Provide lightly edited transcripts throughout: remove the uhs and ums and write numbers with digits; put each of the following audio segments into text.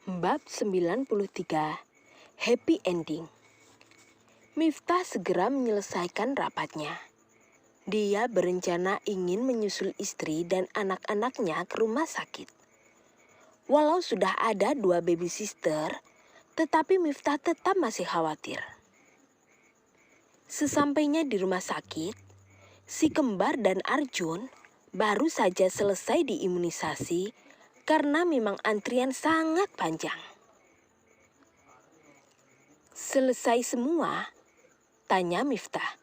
Bab 93, Happy Ending. Miftah segera menyelesaikan rapatnya. Dia berencana ingin menyusul istri dan anak-anaknya ke rumah sakit. Walau sudah ada 2 baby sister, tetapi Miftah tetap masih khawatir. Sesampainya di rumah sakit, si kembar dan Arjun baru saja selesai diimunisasi karena memang antrian sangat panjang. Selesai semua? Tanya Miftah.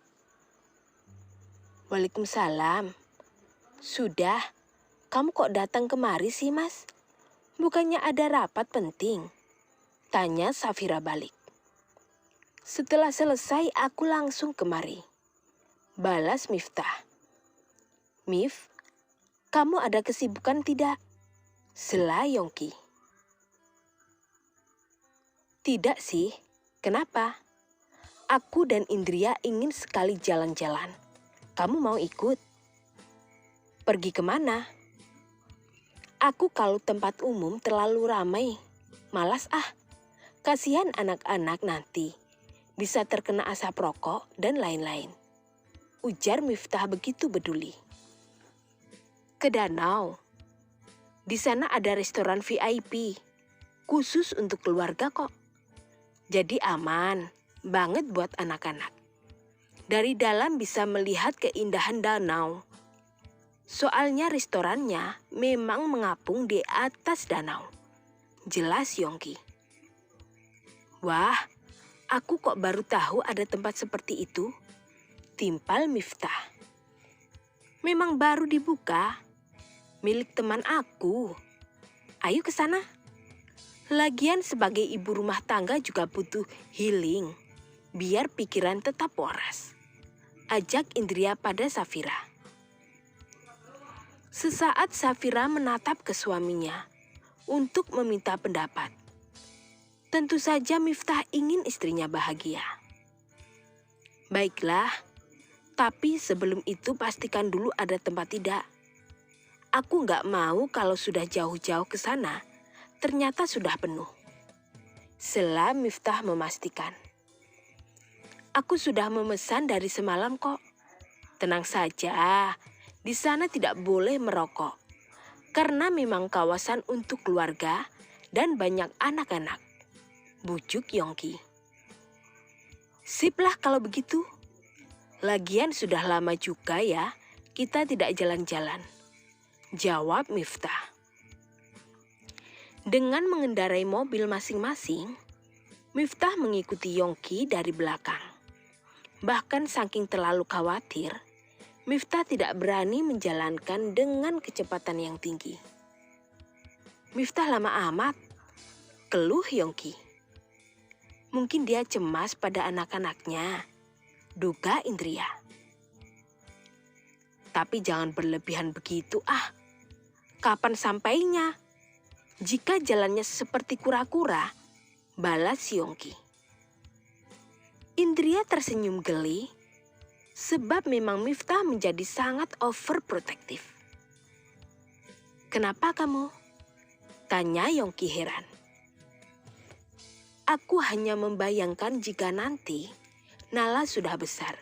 Waalaikumsalam. Sudah, kamu kok datang kemari sih, Mas? Bukannya ada rapat penting? Tanya Safira balik. Setelah selesai, aku langsung kemari. Balas Miftah. Mif, kamu ada kesibukan tidak? Sela Yongki. Tidak sih, kenapa? Aku dan Indria ingin sekali jalan-jalan. Kamu mau ikut? Pergi kemana? Aku kalau tempat umum terlalu ramai. Malas ah. Kasihan anak-anak nanti. Bisa terkena asap rokok dan lain-lain. Ujar Miftah begitu peduli. Ke danau. Di sana ada restoran VIP. Khusus untuk keluarga kok. Jadi aman banget buat anak-anak. Dari dalam bisa melihat keindahan danau. Soalnya restorannya memang mengapung di atas danau. Jelas Yongki. Wah, aku kok baru tahu ada tempat seperti itu. Timpal Miftah. Memang baru dibuka. Milik teman aku. Ayo ke sana. Lagian sebagai ibu rumah tangga juga butuh healing. Biar pikiran tetap waras. Ajak Indria pada Safira. Sesaat Safira menatap ke suaminya untuk meminta pendapat. Tentu saja Miftah ingin istrinya bahagia. Baiklah, tapi sebelum itu pastikan dulu ada tempat tidak. Aku nggak mau kalau sudah jauh-jauh ke sana, ternyata sudah penuh. Sela Miftah memastikan. Aku sudah memesan dari semalam kok. Tenang saja, di sana tidak boleh merokok. Karena memang kawasan untuk keluarga dan banyak anak-anak. Bujuk Yongki. Siplah kalau begitu. Lagian sudah lama juga ya, kita tidak jalan-jalan. Jawab Miftah. Dengan mengendarai mobil masing-masing, Miftah mengikuti Yongki dari belakang. Bahkan saking terlalu khawatir, Miftah tidak berani menjalankan dengan kecepatan yang tinggi. Miftah lama amat, keluh Yongki. Mungkin dia cemas pada anak-anaknya, duga Indria. Tapi jangan berlebihan begitu ah. Kapan sampainya? Jika jalannya seperti kura-kura, balas Yongki. Indria tersenyum geli, sebab memang Miftah menjadi sangat overprotective. Kenapa kamu? Tanya Yongki heran. Aku hanya membayangkan jika nanti Nala sudah besar.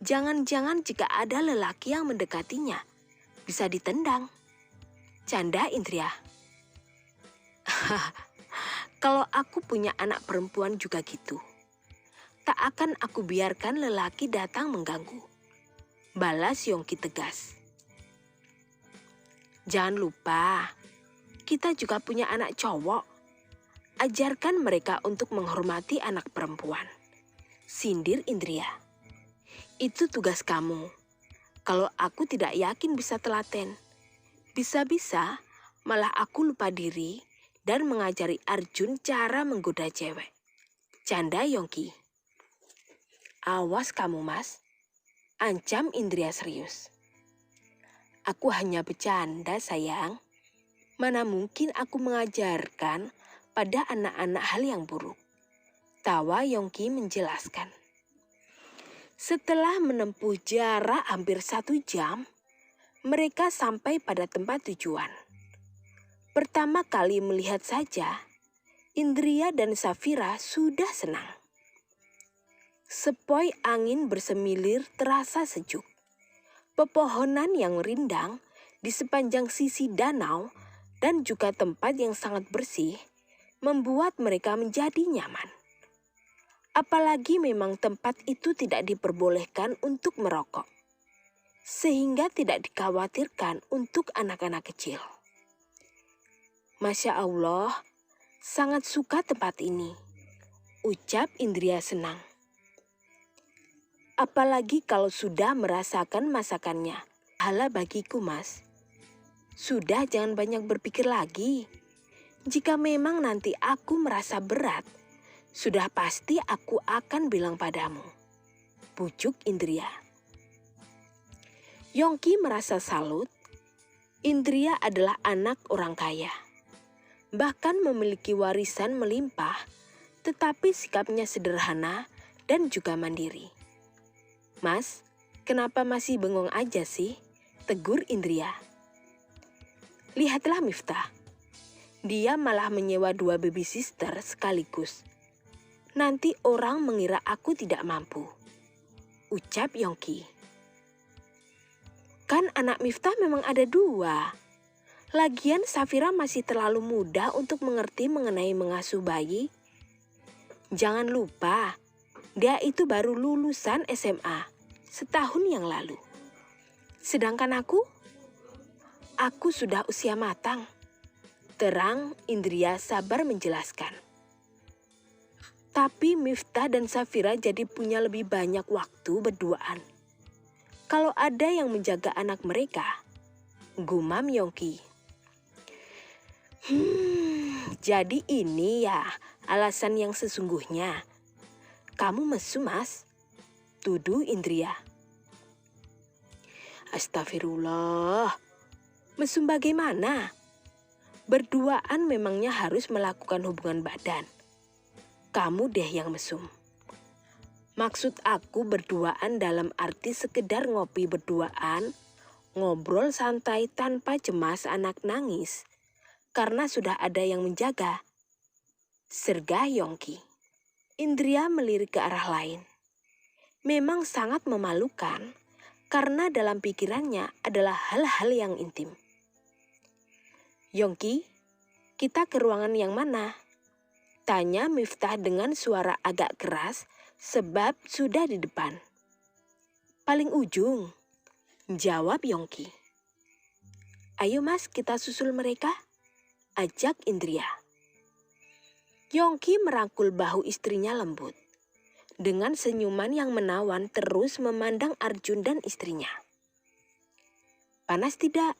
Jangan-jangan jika ada lelaki yang mendekatinya, bisa ditendang. Canda Indria. Kalau aku punya anak perempuan juga gitu. Tak akan aku biarkan lelaki datang mengganggu. Balas Yongki tegas. Jangan lupa, kita juga punya anak cowok. Ajarkan mereka untuk menghormati anak perempuan. Sindir Indria. Itu tugas kamu. Kalau aku tidak yakin bisa telaten. Bisa-bisa malah aku lupa diri dan mengajari Arjun cara menggoda cewek. Canda Yongki. Awas kamu mas. Ancam Indria serius. Aku hanya bercanda sayang. Mana mungkin aku mengajarkan pada anak-anak hal yang buruk. Tawa Yongki menjelaskan. Setelah menempuh jarak hampir 1 jam, mereka sampai pada tempat tujuan. Pertama kali melihat saja, Indria dan Safira sudah senang. Sepoi angin bersemilir terasa sejuk. Pepohonan yang rindang di sepanjang sisi danau dan juga tempat yang sangat bersih membuat mereka menjadi nyaman. Apalagi memang tempat itu tidak diperbolehkan untuk merokok, sehingga tidak dikhawatirkan untuk anak-anak kecil. Masya Allah, sangat suka tempat ini, ucap Indria senang. Apalagi kalau sudah merasakan masakannya. Pahala bagiku, Mas. Sudah, jangan banyak berpikir lagi. Jika memang nanti aku merasa berat, sudah pasti aku akan bilang padamu, pucuk Indria. Yongki merasa salut. Indria adalah anak orang kaya, bahkan memiliki warisan melimpah, tetapi sikapnya sederhana dan juga mandiri. Mas, kenapa masih bengong aja sih? Tegur Indria. Lihatlah Miftah. Dia malah menyewa 2 baby sister sekaligus. Nanti orang mengira aku tidak mampu, ucap Yongki. Kan anak Miftah memang ada 2. Lagian Safira masih terlalu muda untuk mengerti mengenai mengasuh bayi. Jangan lupa, dia itu baru lulusan SMA setahun yang lalu. Sedangkan aku sudah usia matang. Terang Indria sabar menjelaskan. Tapi Miftah dan Safira jadi punya lebih banyak waktu berduaan. Kalau ada yang menjaga anak mereka, gumam Yongki. Jadi ini ya alasan yang sesungguhnya. Kamu mesum, Mas, tuduh Indria. Astagfirullah, mesum bagaimana? Berduaan memangnya harus melakukan hubungan badan. Kamu deh yang mesum. Maksud aku berduaan dalam arti sekedar ngopi berduaan, ngobrol santai tanpa cemas anak nangis, karena sudah ada yang menjaga. Sergah Yongki. Indria melirik ke arah lain. Memang sangat memalukan, karena dalam pikirannya adalah hal-hal yang intim. Yongki, kita ke ruangan yang mana? Tanya Miftah dengan suara agak keras sebab sudah di depan. Paling ujung, jawab Yongki. Ayo Mas, kita susul mereka, ajak Indria. Yongki merangkul bahu istrinya lembut. Dengan senyuman yang menawan terus memandang Arjun dan istrinya. Panas tidak?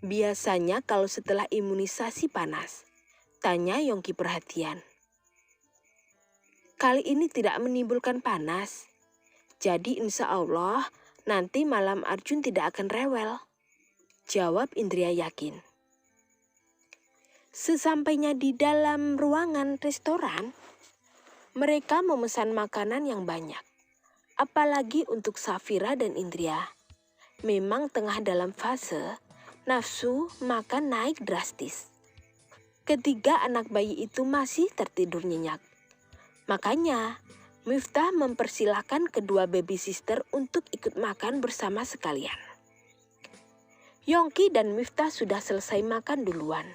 Biasanya kalau setelah imunisasi panas, tanya Yongki perhatian. Kali ini tidak menimbulkan panas. Jadi insya Allah nanti malam Arjun tidak akan rewel, jawab Indria yakin. Sesampainya di dalam ruangan restoran, mereka memesan makanan yang banyak. Apalagi untuk Safira dan Indria. Memang tengah dalam fase nafsu makan naik drastis. Ketiga anak bayi itu masih tertidur nyenyak. Makanya Miftah mempersilahkan kedua baby sister untuk ikut makan bersama sekalian. Yongki dan Miftah sudah selesai makan duluan.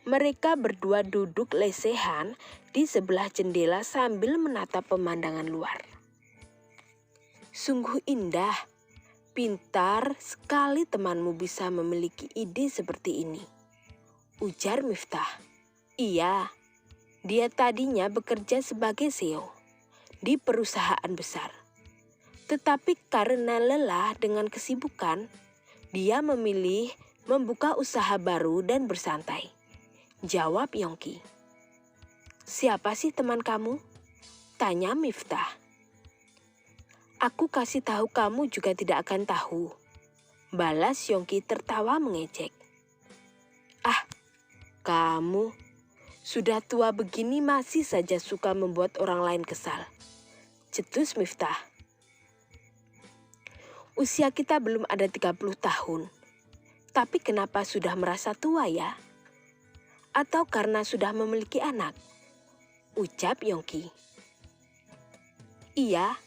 Mereka berdua duduk lesehan di sebelah jendela sambil menatap pemandangan luar. Sungguh indah, pintar sekali temanmu bisa memiliki ide seperti ini, ujar Miftah. Iya, dia tadinya bekerja sebagai CEO di perusahaan besar. Tetapi karena lelah dengan kesibukan, dia memilih membuka usaha baru dan bersantai, jawab Yongki. Siapa sih teman kamu? Tanya Miftah. Aku kasih tahu kamu juga tidak akan tahu, balas Yongki tertawa mengejek. Ah, kamu sudah tua begini masih saja suka membuat orang lain kesal, cetus Miftah. Usia kita belum ada 30 tahun, tapi kenapa sudah merasa tua ya? Atau karena sudah memiliki anak? Ucap Yongki. Iya,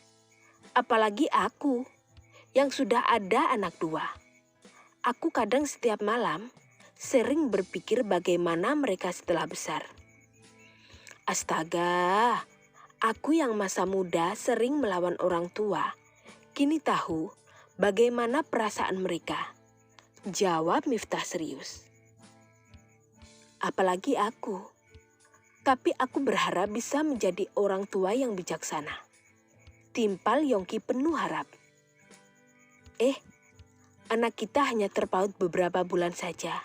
apalagi aku yang sudah ada anak 2. Aku kadang setiap malam sering berpikir bagaimana mereka setelah besar. Astaga, aku yang masa muda sering melawan orang tua, kini tahu bagaimana perasaan mereka. Jawab Miftah serius. Apalagi aku. Tapi aku berharap bisa menjadi orang tua yang bijaksana. Timpal Yongki penuh harap. Anak kita hanya terpaut beberapa bulan saja.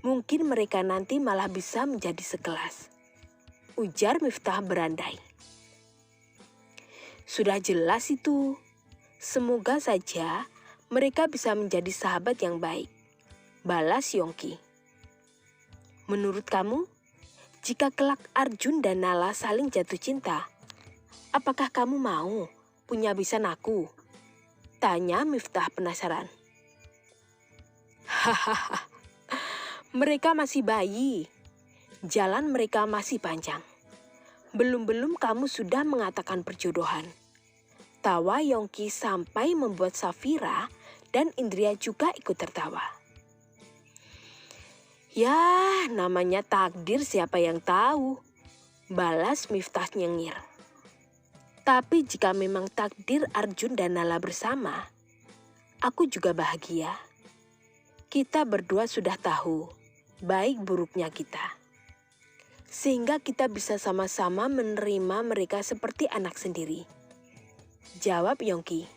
Mungkin mereka nanti malah bisa menjadi sekelas. Ujar Miftah berandai. Sudah jelas itu. Semoga saja mereka bisa menjadi sahabat yang baik. Balas Yongki. Menurut kamu, jika kelak Arjun dan Nala saling jatuh cinta, apakah kamu mau punya bisan aku? Tanya Miftah penasaran. Hahaha, mereka masih bayi. Jalan mereka masih panjang. Belum-belum kamu sudah mengatakan perjodohan. Tawa Yongki sampai membuat Safira dan Indria juga ikut tertawa. Ya, namanya takdir siapa yang tahu. Balas Miftah nyengir. Tapi jika memang takdir Arjun dan Nala bersama, aku juga bahagia. Kita berdua sudah tahu baik buruknya kita. Sehingga kita bisa sama-sama menerima mereka seperti anak sendiri. Jawab Yongki.